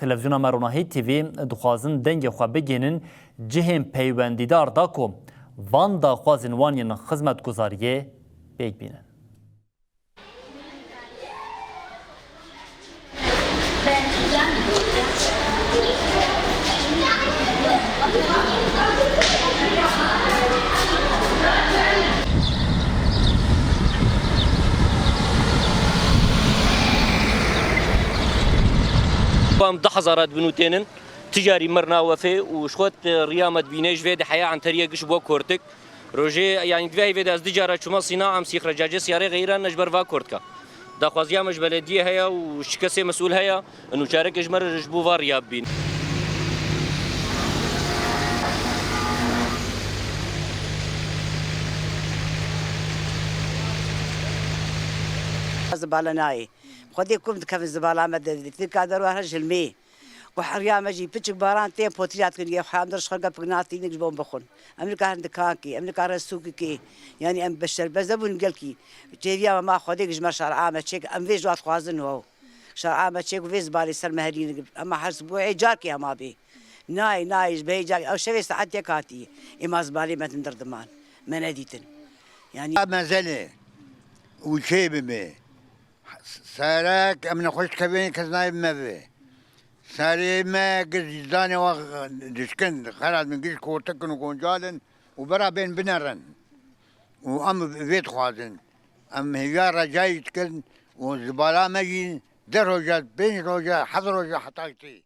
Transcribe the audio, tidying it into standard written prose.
تلویزیون مروناهی تیوی دخوازن دنگ خو بگینن جهن پیوندیدار دا کو وان دا خوازن وانین خدمت گزاریه بیگ بینن. قام 10,000 بنوتين تجاري مرنا وفي وشخوت ريامت بينيش فيد حياة عن طريق بو كورتك روجي يعني دفاعي فيد از تجارة شما صناعة مسيخ رجاجة سيارة غيرها نجبر فا كورتكا دا خوازيا مش بلدية هيا وشكسي مسؤول هيا انو شارك اجمر رجبو فا رياب بين زبالة ناي خدي كم كيف الزبالة مد تكادر وهرج المي وحريا مجي بتشك باران تيم بوتريات كنيا حامدرش خلقة بقناتي نجبون بخون أمريكا هندكاكي أمريكا رسوكي كي يعني أم بشر بزبون قلكي تيجي ما خديك جمر شرع عامة تشيك أم فيج وات خوازن هو شرع عامة تشيك وفيز بالي سر مهرين أما حسبوعي جاركي أما بي ناي بي جاركي أو شوي ساعات يكاتي إما زبالي ما تندر دمان ما نديتن يعني ما زال وشيء بمي سارك أمن خوش كبير كزناي مبي ساري ما قد زاني واق دشكن خلاص من قش كورتكن وكونجالن وبرا بين بنرن وأم بيت خوازن أم هي رجاي تكن وزبالة مجين در روجات بين روجات حضر روجات حتاكتي